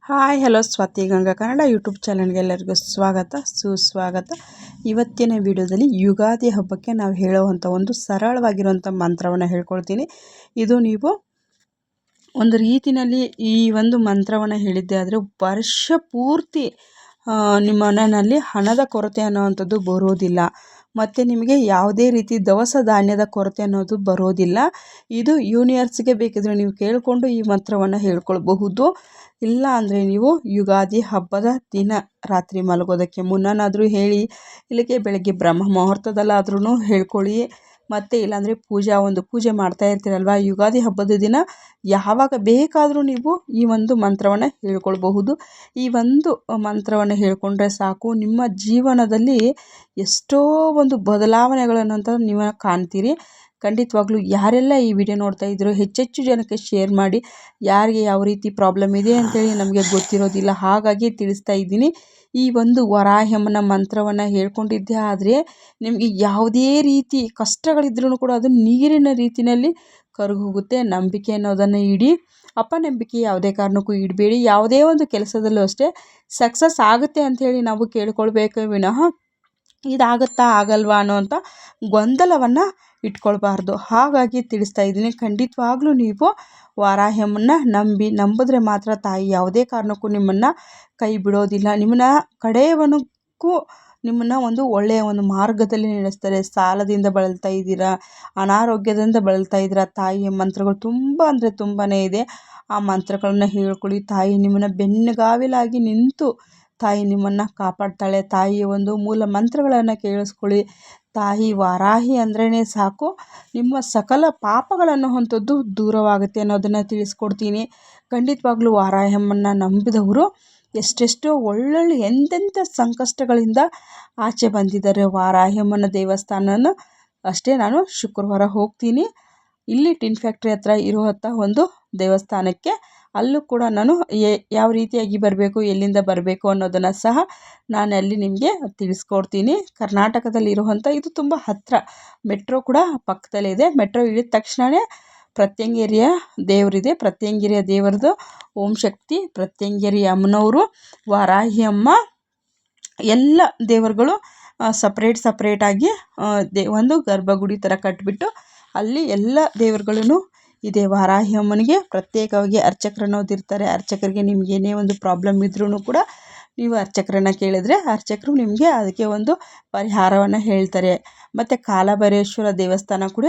Hi hello Swathi Ganga Kannada YouTube ಚಾನಲ್ಗೆ ಎಲ್ಲರಿಗೂ ಸ್ವಾಗತ ಸುಸ್ವಾಗತ. ಇವತ್ತಿನ ವಿಡಿಯೋದಲ್ಲಿ ಯುಗಾದಿ ಹಬ್ಬಕ್ಕೆ ನಾವು ಹೇಳುವಂಥ ಒಂದು ಸರಳವಾಗಿರುವಂಥ ಮಂತ್ರವನ್ನು ಹೇಳ್ಕೊಳ್ತೀನಿ. ಇದು ನೀವು ಒಂದು ರೀತಿಯಲ್ಲಿ ಈ ಒಂದು ಮಂತ್ರವನ್ನು ಹೇಳಿದ್ದೆ ಆದರೆ ವರ್ಷ ಪೂರ್ತಿ ನಿಮ್ಮ ಮನೆಯಲ್ಲಿ ಹಣದ ಕೊರತೆ ಅನ್ನೋವಂಥದ್ದು ಬರೋದಿಲ್ಲ. ಮತ್ತು ನಿಮಗೆ ಯಾವುದೇ ರೀತಿ ದವಸ ಧಾನ್ಯದ ಕೊರತೆ ಅನ್ನೋದು ಬರೋದಿಲ್ಲ. ಇದು ಯೂನಿವರ್ಸ್ಗೆ ಬೇಕಿದ್ರೆ ನೀವು ಕೇಳಿಕೊಂಡು ಈ ಮಂತ್ರವನ್ನು ಹೇಳ್ಕೊಳ್ಬಹುದು. ಇಲ್ಲ ಅಂದರೆ ನೀವು ಯುಗಾದಿ ಹಬ್ಬದ ದಿನ ರಾತ್ರಿ ಮಲಗೋದಕ್ಕೆ ಮುನ್ನನಾದರೂ ಹೇಳಿ, ಇಲ್ಲಿಗೆ ಬೆಳಗ್ಗೆ ಬ್ರಹ್ಮ ಮುಹೂರ್ತದಲ್ಲಾದ್ರೂ ಹೇಳ್ಕೊಳ್ಳಿ. ಮತ್ತು ಇಲ್ಲಾಂದರೆ ಪೂಜೆ ಮಾಡ್ತಾ ಇರ್ತೀರಲ್ವ, ಯುಗಾದಿ ಹಬ್ಬದ ದಿನ ಯಾವಾಗ ಬೇಕಾದರೂ ನೀವು ಈ ಒಂದು ಮಂತ್ರವನ್ನು ಹೇಳ್ಕೊಳ್ಬಹುದು. ಈ ಒಂದು ಮಂತ್ರವನ್ನು ಹೇಳ್ಕೊಂಡ್ರೆ ಸಾಕು, ನಿಮ್ಮ ಜೀವನದಲ್ಲಿ ಎಷ್ಟೋ ಒಂದು ಬದಲಾವಣೆಗಳನ್ನು ನೀವು ಕಾಣ್ತೀರಿ. ಖಂಡಿತವಾಗ್ಲೂ ಯಾರೆಲ್ಲ ಈ ವಿಡಿಯೋ ನೋಡ್ತಾ ಇದ್ದೀರೋ ಹೆಚ್ಚೆಚ್ಚು ಜನಕ್ಕೆ ಶೇರ್ ಮಾಡಿ. ಯಾರಿಗೆ ಯಾವ ರೀತಿ ಪ್ರಾಬ್ಲಮ್ ಇದೆ ಅಂತೇಳಿ ನಮಗೆ ಗೊತ್ತಿರೋದಿಲ್ಲ, ಹಾಗಾಗಿ ತಿಳಿಸ್ತಾ ಇದ್ದೀನಿ. ಈ ಒಂದು ವರಾಹ್ಯಮ್ಮನ ಮಂತ್ರವನ್ನು ಹೇಳ್ಕೊಂಡಿದ್ದೆ ಆದರೆ ನಿಮಗೆ ಯಾವುದೇ ರೀತಿ ಕಷ್ಟಗಳಿದ್ರೂ ಕೂಡ ಅದು ನೀರಿನ ರೀತಿಯಲ್ಲಿ ಕರಗೋಗುತ್ತೆ. ನಂಬಿಕೆ ಅನ್ನೋದನ್ನು ಇಡಿ. ಅಪನಂಬಿಕೆ ಯಾವುದೇ ಕಾರಣಕ್ಕೂ ಇಡಬೇಡಿ. ಯಾವುದೇ ಒಂದು ಕೆಲಸದಲ್ಲೂ ಅಷ್ಟೇ ಸಕ್ಸಸ್ ಆಗುತ್ತೆ ಅಂಥೇಳಿ ನಾವು ಕೇಳ್ಕೊಳ್ಬೇಕು ವಿನಃ ಇದಾಗುತ್ತಾ ಆಗಲ್ವಾ ಅನ್ನೋವಂಥ ಗೊಂದಲವನ್ನು ಇಟ್ಕೊಳ್ಬಾರ್ದು. ಹಾಗಾಗಿ ತಿಳಿಸ್ತಾ ಇದ್ದೀನಿ. ಖಂಡಿತವಾಗ್ಲೂ ನೀವು ವಾರಾಹ್ಯಮ್ಮನ್ನ ನಂಬಿದ್ರೆ ಮಾತ್ರ ತಾಯಿ ಯಾವುದೇ ಕಾರಣಕ್ಕೂ ನಿಮ್ಮನ್ನು ಕೈ ಬಿಡೋದಿಲ್ಲ. ನಿಮ್ಮನ್ನ ಕಡೆಯವನಕ್ಕೂ ನಿಮ್ಮನ್ನು ಒಂದು ಒಳ್ಳೆಯ ಒಂದು ಮಾರ್ಗದಲ್ಲಿ ನಡೆಸ್ತಾರೆ. ಸಾಲದಿಂದ ಬಳಲ್ತಾ ಇದ್ದೀರಾ, ಅನಾರೋಗ್ಯದಿಂದ ಬಳಲ್ತಾ ಇದ್ದೀರಾ, ತಾಯಿಯ ಮಂತ್ರಗಳು ತುಂಬ ಅಂದರೆ ತುಂಬಾ ಇದೆ. ಆ ಮಂತ್ರಗಳನ್ನ ಹೇಳ್ಕೊಳ್ಳಿ. ತಾಯಿ ನಿಮ್ಮನ್ನು ಬೆನ್ನುಗಾವಿಲಾಗಿ ನಿಂತು ತಾಯಿ ನಿಮ್ಮನ್ನು ಕಾಪಾಡ್ತಾಳೆ. ತಾಯಿಯ ಒಂದು ಮೂಲ ಮಂತ್ರಗಳನ್ನು ಕೇಳಿಸ್ಕೊಳ್ಳಿ. ತಾಯಿ ವಾರಾಹಿ ಅಂದ್ರೇ ಸಾಕು, ನಿಮ್ಮ ಸಕಲ ಪಾಪಗಳನ್ನುವಂಥದ್ದು ದೂರವಾಗುತ್ತೆ ಅನ್ನೋದನ್ನು ತಿಳಿಸ್ಕೊಡ್ತೀನಿ. ಖಂಡಿತವಾಗ್ಲೂ ವಾರಾಹ್ಯಮ್ಮನ್ನು ನಂಬಿದವರು ಎಷ್ಟೆಷ್ಟೋ ಒಳ್ಳೊಳ್ಳೆ ಎಂತೆಂಥ ಸಂಕಷ್ಟಗಳಿಂದ ಆಚೆ ಬಂದಿದ್ದಾರೆ. ವಾರಾಹ್ಯಮ್ಮನ ದೇವಸ್ಥಾನನ ಅಷ್ಟೇ ನಾನು ಶುಕ್ರವಾರ ಹೋಗ್ತೀನಿ. ಇಲ್ಲಿ ಟಿನ್ ಫ್ಯಾಕ್ಟ್ರಿ ಹತ್ರ ಇರುವಂಥ ಒಂದು ದೇವಸ್ಥಾನಕ್ಕೆ, ಅಲ್ಲೂ ಕೂಡ ನಾನು ಯಾವ ರೀತಿಯಾಗಿ ಬರಬೇಕು, ಎಲ್ಲಿಂದ ಬರಬೇಕು ಅನ್ನೋದನ್ನು ಸಹ ನಾನು ಅಲ್ಲಿ ನಿಮಗೆ ತಿಳಿಸ್ಕೊಡ್ತೀನಿ. ಕರ್ನಾಟಕದಲ್ಲಿರುವಂಥ ಇದು ತುಂಬ ಹತ್ತಿರ, ಮೆಟ್ರೋ ಕೂಡ ಪಕ್ಕದಲ್ಲಿದೆ. ಮೆಟ್ರೋ ಇಳಿದ ತಕ್ಷಣವೇ ಪ್ರತ್ಯಂಗಿರಿಯ ದೇವರಿದೆ. ಪ್ರತ್ಯಂಗಿರಿಯ ದೇವರದು ಓಂ ಶಕ್ತಿ, ಪ್ರತ್ಯಂಗಿರಿ ಅಮ್ಮನವರು, ವಾರಾಹಿ ಅಮ್ಮ, ಎಲ್ಲ ದೇವರುಗಳು ಸಪ್ರೇಟಾಗಿ ಒಂದು ಗರ್ಭಗುಡಿ ಥರ ಕಟ್ಟಿಬಿಟ್ಟು ಅಲ್ಲಿ ಎಲ್ಲ ದೇವರುಗಳೂ ಇದೆ. ವಾರಾಹಿ ಅಮ್ಮನಿಗೆ ಪ್ರತ್ಯೇಕವಾಗಿ ಅರ್ಚಕರು ಅನ್ನೋದಿರ್ತಾರೆ. ಅರ್ಚಕರಿಗೆ ನಿಮ್ಗೆ ಏನೇ ಒಂದು ಪ್ರಾಬ್ಲಮ್ ಇದ್ರೂ ಕೂಡ ನೀವು ಅರ್ಚಕರನ್ನು ಕೇಳಿದ್ರೆ ಅರ್ಚಕರು ನಿಮಗೆ ಅದಕ್ಕೆ ಒಂದು ಪರಿಹಾರವನ್ನು ಹೇಳ್ತಾರೆ. ಮತ್ತು ಕಾಲಭೈರೇಶ್ವರ ದೇವಸ್ಥಾನ ಕೂಡ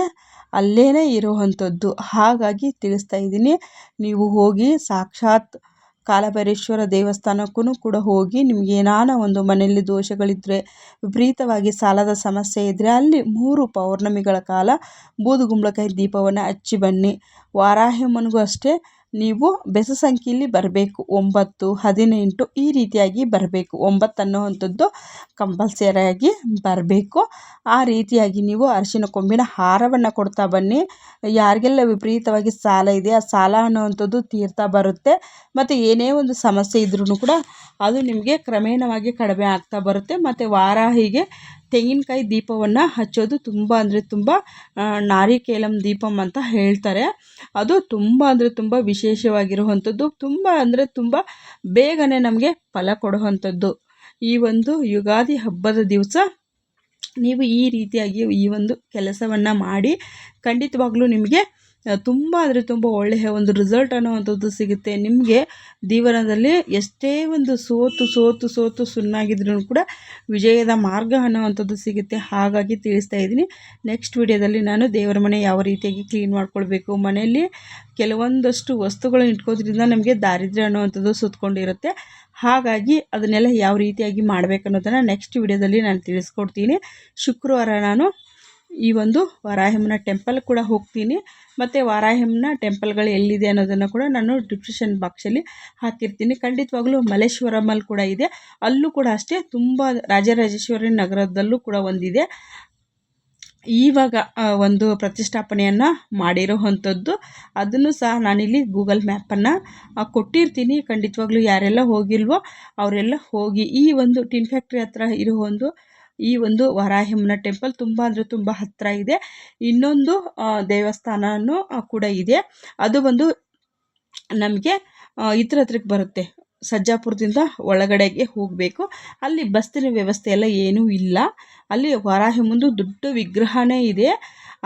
ಅಲ್ಲೇ ಇರುವಂಥದ್ದು. ಹಾಗಾಗಿ ತಿಳಿಸ್ತಾ ಇದ್ದೀನಿ, ನೀವು ಹೋಗಿ ಸಾಕ್ಷಾತ್ ಕಾಲಭೈರೇಶ್ವರ ದೇವಸ್ಥಾನಕ್ಕೂ ಕೂಡ ಹೋಗಿ, ನಿಮಗೇನಾನ ಒಂದು ಮನೆಯಲ್ಲಿ ದೋಷಗಳಿದ್ದರೆ, ವಿಪರೀತವಾಗಿ ಸಾಲದ ಸಮಸ್ಯೆ ಇದ್ದರೆ ಅಲ್ಲಿ 3 ಪೌರ್ಣಮಿಗಳ ಕಾಲ ಬೂದುಗುಂಬಳಕಾಯಿ ದೀಪವನ್ನು ಹಚ್ಚಿ ಬನ್ನಿ. ವಾರಾಹ್ಯಮ್ಮನಿಗೂ ಅಷ್ಟೇ, ನೀವು ಬೆಸ ಸಂಖ್ಯೆಯಲ್ಲಿ ಬರಬೇಕು. 9, 18 ಈ ರೀತಿಯಾಗಿ ಬರಬೇಕು. 9 ಅನ್ನುವಂಥದ್ದು ಕಂಪಲ್ಸರಿಯಾಗಿ ಬರಬೇಕು. ಆ ರೀತಿಯಾಗಿ ನೀವು ಅರಿಶಿನ ಕೊಂಬಿನ ಹಾರವನ್ನು ಕೊಡ್ತಾ ಬನ್ನಿ. ಯಾರಿಗೆಲ್ಲ ವಿಪರೀತವಾಗಿ ಸಾಲ ಇದೆ, ಆ ಸಾಲ ಅನ್ನುವಂಥದ್ದು ತೀರ್ತಾ ಬರುತ್ತೆ. ಮತ್ತು ಏನೇ ಒಂದು ಸಮಸ್ಯೆ ಇದ್ರೂ ಕೂಡ ಅದು ನಿಮಗೆ ಕ್ರಮೇಣವಾಗಿ ಕಡಿಮೆ ಆಗ್ತಾ ಬರುತ್ತೆ. ಮತ್ತು ವಾರಾಹಿಗೆ ತೆಂಗಿನಕಾಯಿ ದೀಪವನ್ನು ಹಚ್ಚೋದು ತುಂಬ ಅಂದರೆ ತುಂಬ ನಾರಿಕೇಲಂ ದೀಪಂ ಅಂತ ಹೇಳ್ತಾರೆ. ಅದು ತುಂಬ ಅಂದರೆ ತುಂಬ ವಿಶೇಷವಾಗಿರುವಂಥದ್ದು, ತುಂಬ ಅಂದರೆ ತುಂಬ ಬೇಗನೆ ನಮಗೆ ಫಲ ಕೊಡುವಂಥದ್ದು. ಈ ಒಂದು ಯುಗಾದಿ ಹಬ್ಬದ ದಿವಸ ನೀವು ಈ ರೀತಿಯಾಗಿ ಈ ಒಂದು ಕೆಲಸವನ್ನು ಮಾಡಿ, ಖಂಡಿತವಾಗ್ಲೂ ನಿಮಗೆ ತುಂಬ ಅಂದರೆ ತುಂಬ ಒಳ್ಳೆಯ ಒಂದು ರಿಸಲ್ಟ್ ಅನ್ನೋವಂಥದ್ದು ಸಿಗುತ್ತೆ. ನಿಮಗೆ ಜೀವನದಲ್ಲಿ ಎಷ್ಟೇ ಒಂದು ಸೋತು ಸುಣ್ಣಾಗಿದ್ರೂ ಕೂಡ ವಿಜಯದ ಮಾರ್ಗ ಅನ್ನೋವಂಥದ್ದು ಸಿಗುತ್ತೆ. ಹಾಗಾಗಿ ತಿಳಿಸ್ತಾ ಇದ್ದೀನಿ. ನೆಕ್ಸ್ಟ್ ವಿಡಿಯೋದಲ್ಲಿ ನಾನು ದೇವರ ಮನೆ ಯಾವ ರೀತಿಯಾಗಿ ಕ್ಲೀನ್ ಮಾಡ್ಕೊಳ್ಬೇಕು, ಮನೆಯಲ್ಲಿ ಕೆಲವೊಂದಷ್ಟು ವಸ್ತುಗಳನ್ನು ಇಟ್ಕೋದ್ರಿಂದ ನಮಗೆ ದಾರಿದ್ರ್ಯ ಅನ್ನೋವಂಥದ್ದು ಸುತ್ತಕೊಂಡಿರುತ್ತೆ. ಹಾಗಾಗಿ ಅದನ್ನೆಲ್ಲ ಯಾವ ರೀತಿಯಾಗಿ ಮಾಡಬೇಕು ಅನ್ನೋದನ್ನು ನೆಕ್ಸ್ಟ್ ವಿಡಿಯೋದಲ್ಲಿ ನಾನು ತಿಳಿಸ್ಕೊಡ್ತೀನಿ. ಶುಕ್ರವಾರ ನಾನು ಈ ಒಂದು ವಾರಾಹ್ಯಮ್ಮನ ಟೆಂಪಲ್ ಕೂಡ ಹೋಗ್ತೀನಿ. ಮತ್ತು ವಾರಾಹ್ಯಮ್ಮನ ಟೆಂಪಲ್ಗಳು ಎಲ್ಲಿದೆ ಅನ್ನೋದನ್ನು ಕೂಡ ನಾನು ಡಿಸ್ಕ್ರಿಪ್ಷನ್ ಬಾಕ್ಸಲ್ಲಿ ಹಾಕಿರ್ತೀನಿ. ಖಂಡಿತವಾಗ್ಲೂ ಮಲ್ಲೇಶ್ವರಮಲ್ಲಿ ಕೂಡ ಇದೆ, ಅಲ್ಲೂ ಕೂಡ ಅಷ್ಟೇ. ತುಂಬ ರಾಜರಾಜೇಶ್ವರಿ ನಗರದಲ್ಲೂ ಕೂಡ ಒಂದಿದೆ. ಇವಾಗ ಒಂದು ಪ್ರತಿಷ್ಠಾಪನೆಯನ್ನು ಮಾಡಿರೋವಂಥದ್ದು, ಅದನ್ನು ಸಹ ನಾನಿಲ್ಲಿ ಗೂಗಲ್ ಮ್ಯಾಪನ್ನು ಕೊಟ್ಟಿರ್ತೀನಿ. ಖಂಡಿತವಾಗ್ಲೂ ಯಾರೆಲ್ಲ ಹೋಗಿಲ್ವೋ ಅವರೆಲ್ಲ ಹೋಗಿ. ಈ ಒಂದು ಟಿನ್ ಫ್ಯಾಕ್ಟ್ರಿ ಹತ್ರ ಇರೋ ಈ ಒಂದು ವಾರಾಹ್ಯಮ್ಮನ ಟೆಂಪಲ್ ತುಂಬ ಅಂದರೆ ತುಂಬ ಹತ್ತಿರ ಇದೆ. ಇನ್ನೊಂದು ದೇವಸ್ಥಾನನೂ ಕೂಡ ಇದೆ, ಅದು ಬಂದು ನಮಗೆ ಇದ್ರ ಹತ್ರಕ್ಕೆ ಬರುತ್ತೆ. ಸಜ್ಜಾಪುರದಿಂದ ಒಳಗಡೆಗೆ ಹೋಗಬೇಕು. ಅಲ್ಲಿ ಬಸ್ಸಿನ ವ್ಯವಸ್ಥೆ ಎಲ್ಲ ಏನೂ ಇಲ್ಲ. ಅಲ್ಲಿ ವರಾಹಿ ಮುಂದೆ ದೊಡ್ಡ ವಿಗ್ರಹನೇ ಇದೆ,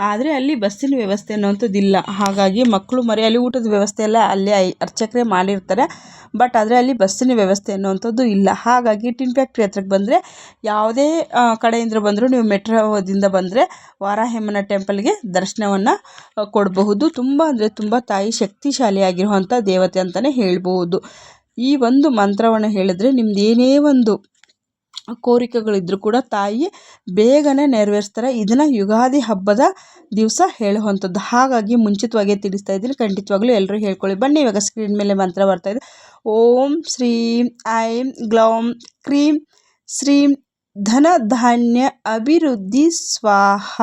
ಆದರೆ ಅಲ್ಲಿ ಬಸ್ಸಿನ ವ್ಯವಸ್ಥೆ ಅನ್ನೋವಂಥದ್ದಿಲ್ಲ. ಹಾಗಾಗಿ ಮಕ್ಕಳು ಮರಿ ಅಲ್ಲಿ ಊಟದ ವ್ಯವಸ್ಥೆ ಎಲ್ಲ ಅಲ್ಲೇ ಅರ್ಚಕರೇ ಮಾಡಿರ್ತಾರೆ. ಬಟ್ ಆದರೆ ಅಲ್ಲಿ ಬಸ್ಸಿನ ವ್ಯವಸ್ಥೆ ಅನ್ನೋವಂಥದ್ದು ಇಲ್ಲ. ಹಾಗಾಗಿ ಟಿನ್ ಫ್ಯಾಕ್ಟ್ರಿ ಹತ್ರಕ್ಕೆ ಬಂದರೆ ಯಾವುದೇ ಕಡೆಯಿಂದ ಬಂದರೂ ನೀವು ಮೆಟ್ರೋದಿಂದ ಬಂದರೆ ವಾರಾಹಮ್ಮನ ಟೆಂಪಲ್ಗೆ ದರ್ಶನವನ್ನು ಕೊಡಬಹುದು. ತುಂಬ ಅಂದರೆ ತುಂಬ ತಾಯಿ ಶಕ್ತಿಶಾಲಿಯಾಗಿರುವಂಥ ದೇವತೆ ಅಂತಲೇ ಹೇಳ್ಬೋದು. ಈ ಒಂದು ಮಂತ್ರವನ್ನು ಹೇಳಿದ್ರೆ ನಿಮ್ದು ಏನೇ ಒಂದು ಕೋರಿಕೆಗಳಿದ್ರೂ ಕೂಡ ತಾಯಿ ಬೇಗನೆ ನೆರವೇರಿಸ್ತಾರೆ. ಇದನ್ನು ಯುಗಾದಿ ಹಬ್ಬದ ದಿವಸ ಹೇಳುವಂಥದ್ದು. ಹಾಗಾಗಿ ಮುಂಚಿತವಾಗಿ ತಿಳಿಸ್ತಾ ಇದ್ದೀನಿ, ಖಂಡಿತವಾಗ್ಲೂ ಎಲ್ಲರೂ ಹೇಳ್ಕೊಳ್ಳಿ. ಬನ್ನಿ, ಇವಾಗ ಸ್ಕ್ರೀನ್ ಮೇಲೆ ಮಂತ್ರ ಬರ್ತಾಯಿದೆ. ಓಂ ಶ್ರೀಂ ಐಂ ಗ್ಲೌಂ ಕ್ರೀಂ ಶ್ರೀಂ ಧನ ಧಾನ್ಯ ಅಭಿವೃದ್ಧಿ ಸ್ವಾಹ.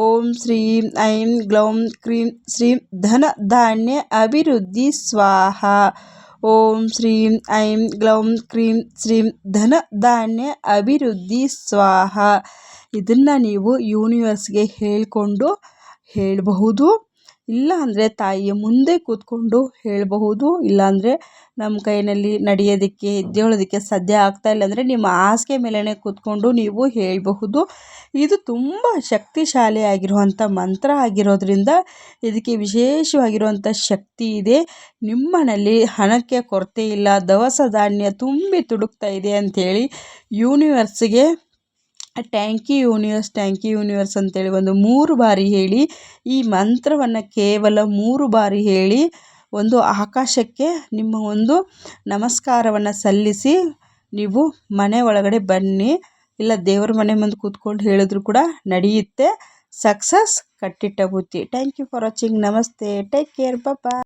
ಓಂ ಶ್ರೀಂ ಐಂ ಗ್ಲೌಂ ಕ್ರೀಂ ಶ್ರೀಂ ಧನ ಧಾನ್ಯ ಅಭಿವೃದ್ಧಿ ಸ್ವಾಹ. ಓಂ ಶ್ರೀಂ ಐಂ ಗ್ಲೌಂ ಕ್ರೀಂ ಶ್ರೀಂ ಧನ ಧಾನ್ಯ ಅಭಿವೃದ್ಧಿ ಸ್ವಾಹ. ಇದನ್ನು ನೀವು ಯೂನಿವರ್ಸ್ಗೆ ಹೇಳಿಕೊಂಡು ಹೇಳಬಹುದು. ಇಲ್ಲ ಅಂದರೆ ತಾಯಿಯ ಮುಂದೆ ಕೂತ್ಕೊಂಡು ಹೇಳಬಹುದು. ಇಲ್ಲಾಂದರೆ ನಮ್ಮ ಕೈಯಲ್ಲಿ ನಡೆಯೋದಕ್ಕೆ ಎದ್ದೇಳೋದಕ್ಕೆ ಸಾಧ್ಯ ಆಗ್ತಾಯಿಲ್ಲ ಅಂದರೆ ನಿಮ್ಮ ಹಾಸಿಗೆ ಮೇಲೇ ಕೂತ್ಕೊಂಡು ನೀವು ಹೇಳಬಹುದು. ಇದು ತುಂಬ ಶಕ್ತಿಶಾಲಿಯಾಗಿರುವಂಥ ಮಂತ್ರ ಆಗಿರೋದ್ರಿಂದ ಇದಕ್ಕೆ ವಿಶೇಷವಾಗಿರುವಂಥ ಶಕ್ತಿ ಇದೆ. ನಿಮ್ಮನಲ್ಲಿ ಹಣಕ್ಕೆ ಕೊರತೆ ಇಲ್ಲ, ದವಸ ಧಾನ್ಯ ತುಂಬಿ ತುಡುಕ್ತಾ ಇದೆ ಅಂಥೇಳಿ ಯೂನಿವರ್ಸ್ಗೆ thank you universe, thank you universe ಅಂತೇಳಿ ಒಂದು 3 ಬಾರಿ ಹೇಳಿ. ಈ ಮಂತ್ರವನ್ನು ಕೇವಲ 3 ಬಾರಿ ಹೇಳಿ ಒಂದು ಆಕಾಶಕ್ಕೆ ನಿಮ್ಮ ಒಂದು ನಮಸ್ಕಾರವನ್ನು ಸಲ್ಲಿಸಿ ನೀವು ಮನೆ ಒಳಗಡೆ ಬನ್ನಿ. ಇಲ್ಲ ದೇವರ ಮನೆ ಮುಂದೆ ಕೂತ್ಕೊಂಡು ಹೇಳಿದ್ರು ಕೂಡ ನಡೆಯುತ್ತೆ. ಸಕ್ಸಸ್ ಕಟ್ಟಿಟ್ಟ ಬುತ್ತಿ. Thank you for watching. ನಮಸ್ತೆ. Take care. ಬಾಯ್.